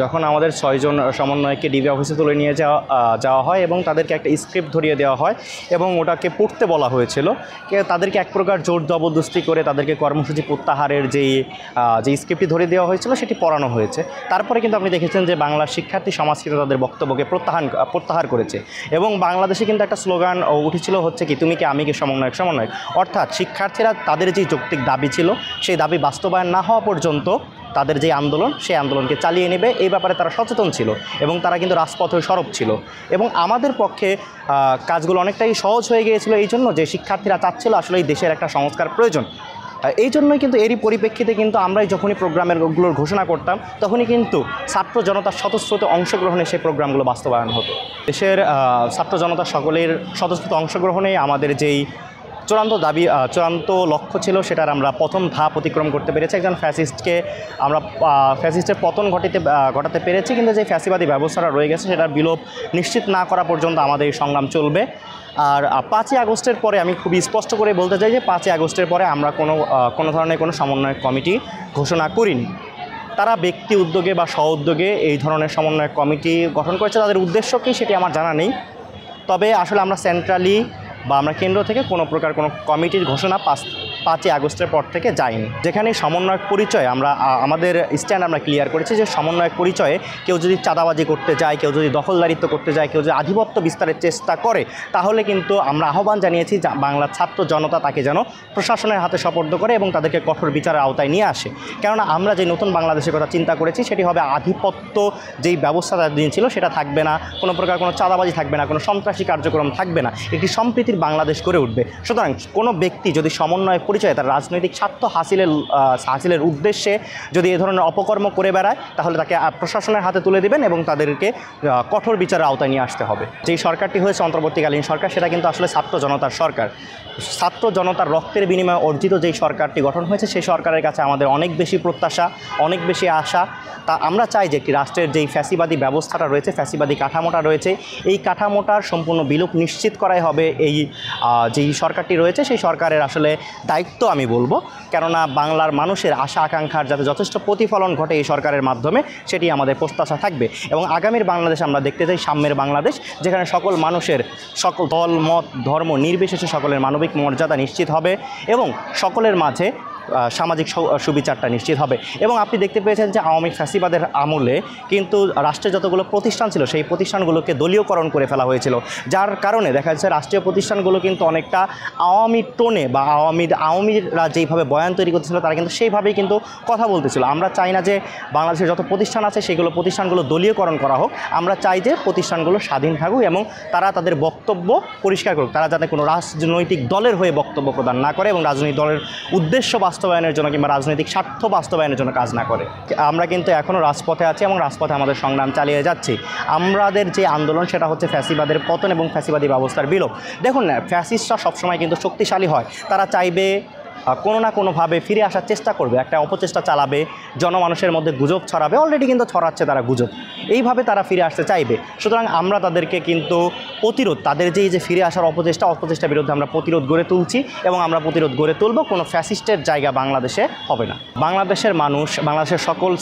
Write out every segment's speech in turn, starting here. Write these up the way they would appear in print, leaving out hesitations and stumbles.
যখন আমাদের ৬ জন সমন্বয়ককে ডিবি অফিসে তুলে নিয়ে যাওয়া হয় এবং তাদেরকে একটা স্ক্রিপ্ট ধরিয়ে দেওয়া হয় এবং ওটাকে পড়তে বলা হয়েছিল, তাদেরকে এক প্রকার জোর জবরদস্তি করে তাদেরকে কর্মসূচি প্রত্যাহারের যে স্ক্রিপ্টটি ধরিয়ে দেওয়া হয়েছিল সেটি পড়ানো হয়েছে। তারপরে কিন্তু আপনি দেখেছেন যে বাংলার শিক্ষার্থী সমাজ কিন্তু তাদের বক্তব্যকে প্রত্যাহার করেছে এবং বাংলাদেশে কিন্তু একটা স্লোগান উঠেছিল হচ্ছে কি, তুমি কি আমি কি সমন্বয়ক সমন্বয়ক। অর্থাৎ শিক্ষার্থীরা তাদের যে যৌক্তিক দাবি ছিল সেই দাবি বাস্তবায়ন না হওয়া পর্যন্ত তাদের যে আন্দোলন সেই আন্দোলনকে চালিয়ে নেবে, এই ব্যাপারে তারা সচেতন ছিল এবং তারা কিন্তু রাজপথে সরব ছিল এবং আমাদের পক্ষে কাজগুলো অনেকটাই সহজ হয়ে গিয়েছিল এই জন্য যে শিক্ষার্থীরা চাচ্ছিল আসলে এই দেশের একটা সংস্কার প্রয়োজন। এই জন্যই কিন্তু এরই পরিপ্রেক্ষিতে কিন্তু আমরাই যখনই প্রোগ্রামেরগুলোর ঘোষণা করতাম তখনই কিন্তু ছাত্র জনতার স্বতঃস্ফূর্ত অংশগ্রহণে সেই প্রোগ্রামগুলো বাস্তবায়ন হতো। দেশের ছাত্র জনতা সকলের স্বতঃস্ফূর্ত অংশগ্রহণে আমাদের যেই চূড়ান্ত লক্ষ্য ছিল সেটার আমরা প্রথম ধাপ অতিক্রম করতে পেরেছি। একজন ফ্যাসিস্টকে আমরা ফ্যাসিস্টের পতন ঘটাতে পেরেছি, কিন্তু যে ফ্যাসিবাদী ব্যবস্থাটা রয়ে গেছে সেটার বিলোপ নিশ্চিত না করা পর্যন্ত আমাদের এই সংগ্রাম চলবে। আর ৫ই আগস্টের পরে আমি খুবই স্পষ্ট করে বলতে চাই যে 5ই আগস্টের পরে আমরা কোনো ধরনের কোনো সমন্বয় কমিটি ঘোষণা করিনি। তারা ব্যক্তি উদ্যোগে বা স্ব উদ্যোগে এই ধরনের সমন্বয় কমিটি গঠন করেছে, তাদের উদ্দেশ্য কী সেটি আমার জানা নেই। তবে আসলে আমরা সেন্ট্রালি বা আমরা কেন্দ্র থেকে কোনো প্রকার কোনো কমিটির ঘোষণা 5ই আগস্টের পর থেকে যায়নি। যেখানে সমন্বয়ক পরিচয় আমাদের স্ট্যান্ড আমরা ক্লিয়ার করেছি যে সমন্বয়ক পরিচয়ে কেউ যদি চাঁদাবাজি করতে যায়, কেউ যদি দখলদারিত্ব করতে যায়, কেউ যদি আধিপত্য বিস্তারের চেষ্টা করে, তাহলে কিন্তু আমরা আহ্বান জানিয়েছি বাংলার ছাত্র জনতা তাকে যেন প্রশাসনের হাতে সোপর্দ করে এবং তাদেরকে কঠোর বিচারের আওতায় নিয়ে আসে। কেননা আমরা যে নতুন বাংলাদেশের কথা চিন্তা করেছি সেটি হবে আধিপত্য যেই ব্যবস্থা দিন ছিল সেটা থাকবে না, কোনো প্রকার কোনো চাঁদাবাজি থাকবে না, কোনো সন্ত্রাসী কার্যক্রম থাকবে না, একটি সম্প্রীতির বাংলাদেশ গড়ে উঠবে। সুতরাং কোনো ব্যক্তি যদি সমন্বয় পরিচয়ে তার রাজনৈতিক স্বার্থ হাসিলের উদ্দেশ্যে যদি এ ধরনের অপকর্ম করে বেড়ায় তাহলে তাকে প্রশাসনের হাতে তুলে দেবেন এবং তাদেরকে কঠোর বিচারের আওতায় নিয়ে আসতে হবে। যেই সরকারটি হয়েছে অন্তর্বর্তীকালীন সরকার সেটা কিন্তু আসলে ছাত্র জনতার সরকার। ছাত্র জনতার রক্তের বিনিময়ে অর্জিত যেই সরকারটি গঠন হয়েছে সেই সরকারের কাছে আমাদের অনেক বেশি প্রত্যাশা, অনেক বেশি আশা। তা আমরা চাই যে একটি রাষ্ট্রের যেই ফ্যাসিবাদী ব্যবস্থাটা রয়েছে, ফ্যাসিবাদী কাঠামোটা রয়েছে, এই কাঠামোটার সম্পূর্ণ বিলোপ নিশ্চিত করাই হবে এই যেই সরকারটি রয়েছে সেই সরকারের আসলে দায়িত্ব আমি বলবো। কেননা বাংলার মানুষের আশা আকাঙ্ক্ষার যাতে যথেষ্ট প্রতিফলন ঘটে এই সরকারের মাধ্যমে সেটি আমাদের প্রত্যাশা থাকবে এবং আগামীর বাংলাদেশ আমরা দেখতে চাই সাম্যের বাংলাদেশ, যেখানে সকল মানুষের সকল দল মত ধর্ম নির্বিশেষে সকলের মানবিক মর্যাদা নিশ্চিত হবে এবং সকলের মাঝে সামাজিক সুবিচারটা নিশ্চিত হবে। এবং আপনি দেখতে পেয়েছেন যে আওয়ামী ফ্যাসিবাদের আমলে কিন্তু রাষ্ট্রের যতগুলো প্রতিষ্ঠান ছিল সেই প্রতিষ্ঠানগুলোকে দলীয়করণ করে ফেলা হয়েছিল, যার কারণে দেখা যাচ্ছে রাষ্ট্রীয় প্রতিষ্ঠানগুলো কিন্তু অনেকটা আওয়ামী টোনে বা আওয়ামীরা যেইভাবে বয়ান তৈরি করতেছিল তারা কিন্তু সেইভাবেই কিন্তু কথা বলতেছিল। আমরা চাই না যে বাংলাদেশের যত প্রতিষ্ঠান আছে সেগুলো প্রতিষ্ঠানগুলো দলীয়করণ করা হোক, আমরা চাই যে প্রতিষ্ঠানগুলো স্বাধীন থাকুক এবং তারা তাদের বক্তব্য পরিষ্কার করুক, তারা যাতে কোনো রাজনৈতিক দলের হয়ে বক্তব্য প্রদান না করে এবং রাজনৈতিক দলের উদ্দেশ্য বাস্তবায়নের জন্য কিংবা রাজনৈতিক স্বার্থ বাস্তবায়নের জন্য কাজ না করে। আমরা কিন্তু এখনও রাজপথে আছি এবং রাজপথে আমাদের সংগ্রাম চালিয়ে যাচ্ছি। আমাদের যে আন্দোলন সেটা হচ্ছে ফ্যাসিবাদের পতন এবং ফ্যাসিবাদী ব্যবস্থার বিলোপ। দেখুন না, ফ্যাসিস্টরা সবসময় কিন্তু শক্তিশালী হয়, তারা চাইবে কোনো না কোনোভাবে ফিরে আসার চেষ্টা করবে, একটা অপচেষ্টা চালাবে, জনমানুষের মধ্যে গুজব ছড়াবে, অলরেডি কিন্তু ছড়াচ্ছে তারা গুজব, এইভাবে তারা ফিরে আসতে চাইবে। সুতরাং আমরা তাদেরকে কিন্তু তাদের যে ফিরে আসার অপচেষ্টার বিরুদ্ধে আমরা প্রতিরোধ গড়ে তুলছি এবং আমরা প্রতিরোধ গড়ে তুলব। কোনো ফ্যাসিস্টের জায়গা বাংলাদেশে হবে না। বাংলাদেশের মানুষ, বাংলাদেশের সকল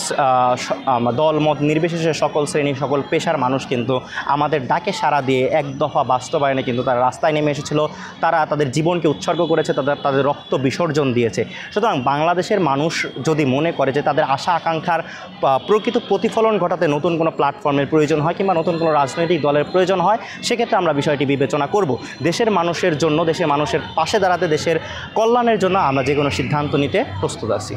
দল মত নির্বিশেষে সকল শ্রেণী সকল পেশার মানুষ কিন্তু আমাদের ডাকে সাড়া দিয়ে এক দফা বাস্তবায়নে কিন্তু তারা রাস্তায় নেমে এসেছিল, তারা তাদের জীবনকে উৎসর্গ করেছে, তাদের রক্ত বিসর্জন দিয়েছে। সুতরাং বাংলাদেশের মানুষ যদি মনে করে যে তাদের আশা আকাঙ্ক্ষার প্রকৃত প্রতিফলন ঘটাতে নতুন কোনো প্ল্যাটফর্মের প্রয়োজন হয় কিংবা নতুন কোনো রাজনৈতিক দলের প্রয়োজন হয়, সেক্ষেত্রে আমরা বিষয়টি বিবেচনা করব। দেশের মানুষের জন্য, দেশের মানুষের পাশে দাঁড়াতে, দেশের কল্যাণের জন্য আমরা যে কোনো সিদ্ধান্ত নিতে প্রস্তুত আছি।